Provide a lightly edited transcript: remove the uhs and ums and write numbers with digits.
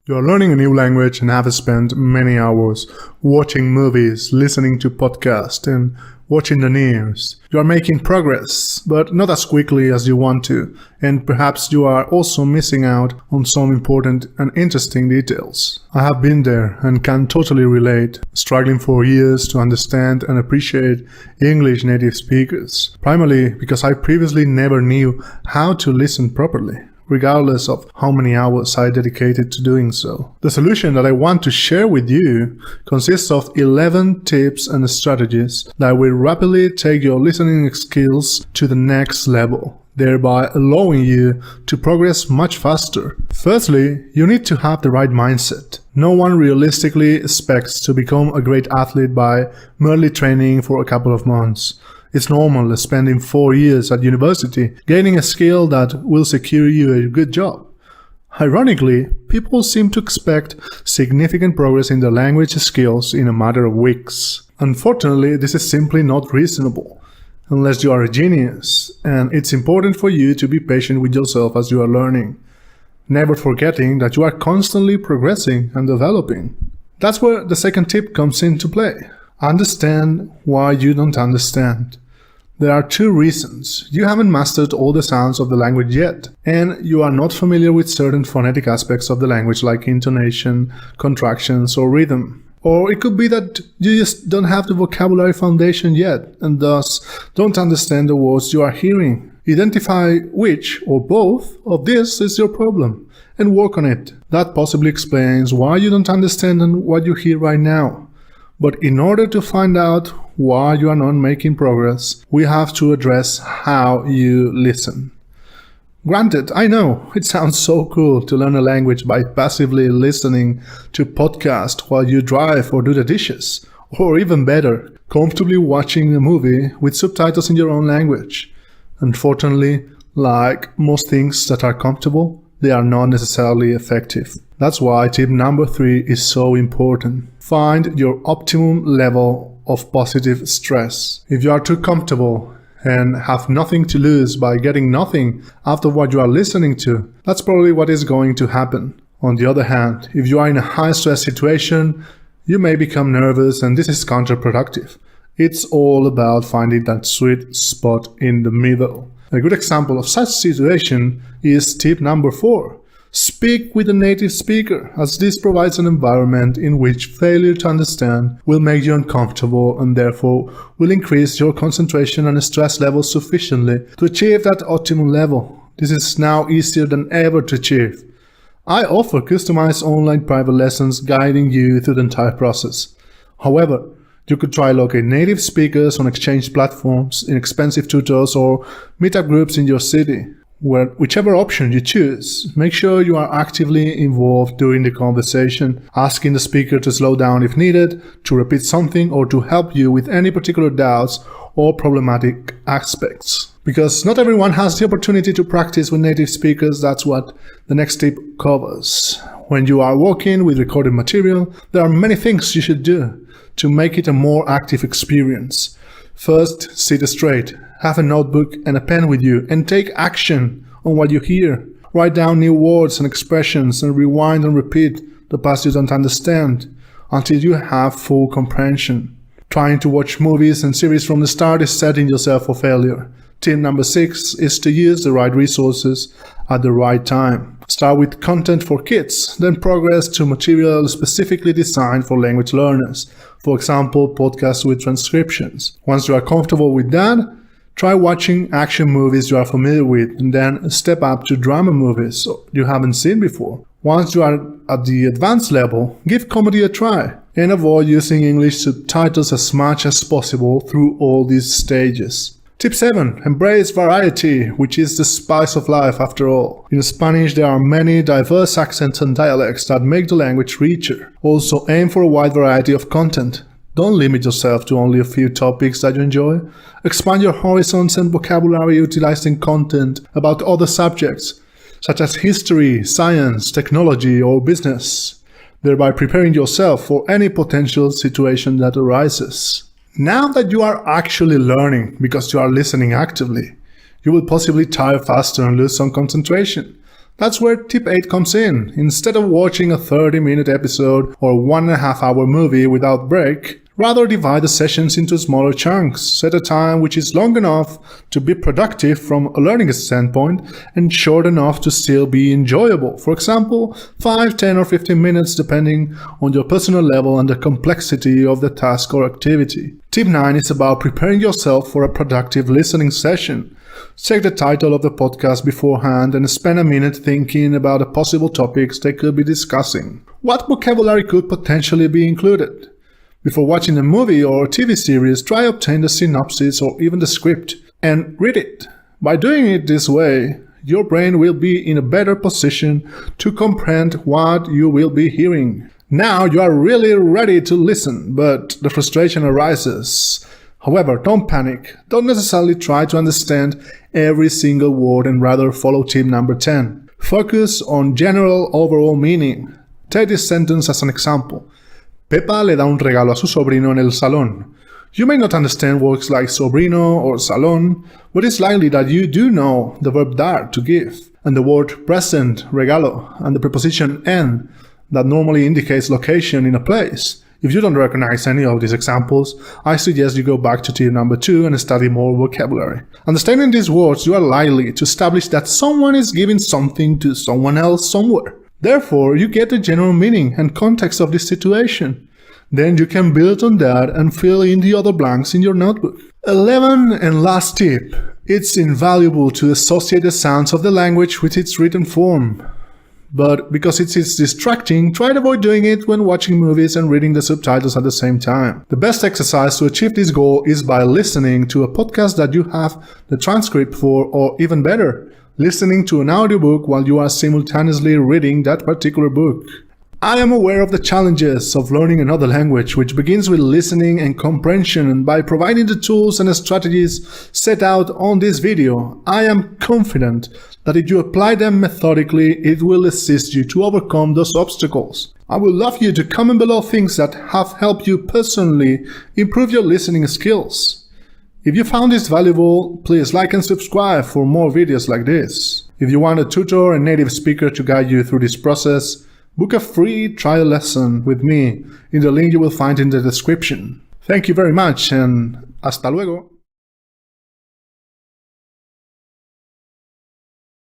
You are learning a new language and have spent many hours watching movies, listening to podcasts, and watching the news. You are making progress, but not as quickly as you want to, and perhaps you are also missing out on some important and interesting details. I have been there and can totally relate, struggling for years to understand and appreciate English native speakers, primarily because I previously never knew how to listen properly, regardless of how many hours I dedicated to doing so. The solution that I want to share with you consists of 11 tips and strategies that will rapidly take your listening skills to the next level, thereby allowing you to progress much faster. Firstly, you need to have the right mindset. No one realistically expects to become a great athlete by merely training for a couple of months. It's normal spending 4 years at university gaining a skill that will secure you a good job. Ironically, people seem to expect significant progress in their language skills in a matter of weeks. Unfortunately, this is simply not reasonable, unless you are a genius, and it's important for you to be patient with yourself as you are learning, never forgetting that you are constantly progressing and developing. That's where the second tip comes into play. Understand why you don't understand. There are 2 reasons. You haven't mastered all the sounds of the language yet, and you are not familiar with certain phonetic aspects of the language like intonation, contractions, or rhythm. Or it could be that you just don't have the vocabulary foundation yet, and thus don't understand the words you are hearing. Identify which or both of this is your problem, and work on it. That possibly explains why you don't understand what you hear right now. But in order to find out why you are not making progress, we have to address how you listen. Granted, I know, it sounds so cool to learn a language by passively listening to podcasts while you drive or do the dishes. Or even better, comfortably watching a movie with subtitles in your own language. Unfortunately, like most things that are comfortable, they are not necessarily effective. That's why tip number 3 is so important. Find your optimum level of positive stress. If you are too comfortable and have nothing to lose by getting nothing after what you are listening to, that's probably what is going to happen. On the other hand, if you are in a high stress situation, you may become nervous, and this is counterproductive. It's all about finding that sweet spot in the middle. A good example of such situation is tip number 4. Speak with a native speaker, as this provides an environment in which failure to understand will make you uncomfortable and therefore will increase your concentration and stress levels sufficiently to achieve that optimum level. This is now easier than ever to achieve. I offer customized online private lessons guiding you through the entire process. However, you could try locate native speakers on exchange platforms, inexpensive tutors, or meetup groups in your city. Whichever option you choose, make sure you are actively involved during the conversation, asking the speaker to slow down if needed, to repeat something, or to help you with any particular doubts or problematic aspects. Because not everyone has the opportunity to practice with native speakers, that's what the next tip covers. When you are working with recorded material, there are many things you should do to make it a more active experience. First, sit straight. Have a notebook and a pen with you and take action on what you hear. Write down new words and expressions and rewind and repeat the parts you don't understand until you have full comprehension. Trying to watch movies and series from the start is setting yourself for failure. Tip number 6 is to use the right resources at the right time. Start with content for kids, then progress to material specifically designed for language learners. For example, podcasts with transcriptions. Once you are comfortable with that, try watching action movies you are familiar with, and then step up to drama movies you haven't seen before. Once you are at the advanced level, give comedy a try, and avoid using English subtitles as much as possible through all these stages. Tip 7. Embrace variety, which is the spice of life after all. In Spanish, there are many diverse accents and dialects that make the language richer. Also, aim for a wide variety of content. Don't limit yourself to only a few topics that you enjoy. Expand your horizons and vocabulary utilizing content about other subjects, such as history, science, technology, or business, thereby preparing yourself for any potential situation that arises. Now that you are actually learning because you are listening actively, you will possibly tire faster and lose some concentration. That's where tip 8 comes in. Instead of watching a 30-minute episode or 1.5-hour movie without break, rather divide the sessions into smaller chunks. Set a time which is long enough to be productive from a learning standpoint and short enough to still be enjoyable. For example, 5, 10 or 15 minutes depending on your personal level and the complexity of the task or activity. Tip 9 is about preparing yourself for a productive listening session. Check the title of the podcast beforehand and spend a minute thinking about the possible topics they could be discussing. What vocabulary could potentially be included? Before watching a movie or TV series, try obtain the synopsis or even the script and read it. By doing it this way, your brain will be in a better position to comprehend what you will be hearing. Now you are really ready to listen, but the frustration arises. However, don't panic. Don't necessarily try to understand every single word and rather follow tip number 10. Focus on general overall meaning. Take this sentence as an example. Pepa le da un regalo a su sobrino en el salón. You may not understand words like sobrino or salón, but it's likely that you do know the verb dar, to give, and the word present, regalo, and the preposition en, that normally indicates location in a place. If you don't recognize any of these examples, I suggest you go back to tip number 2 and study more vocabulary. Understanding these words, you are likely to establish that someone is giving something to someone else somewhere. Therefore, you get the general meaning and context of this situation. Then you can build on that and fill in the other blanks in your notebook. 11 and last tip. It's invaluable to associate the sounds of the language with its written form. But because it is distracting, try to avoid doing it when watching movies and reading the subtitles at the same time. The best exercise to achieve this goal is by listening to a podcast that you have the transcript for, or even better, listening to an audiobook while you are simultaneously reading that particular book. I am aware of the challenges of learning another language, which begins with listening and comprehension, and by providing the tools and strategies set out on this video, I am confident that if you apply them methodically, it will assist you to overcome those obstacles. I would love you to comment below things that have helped you personally improve your listening skills. If you found this valuable, please like and subscribe for more videos like this. If you want a tutor and native speaker to guide you through this process, book a free trial lesson with me in the link you will find in the description. Thank you very much and hasta luego.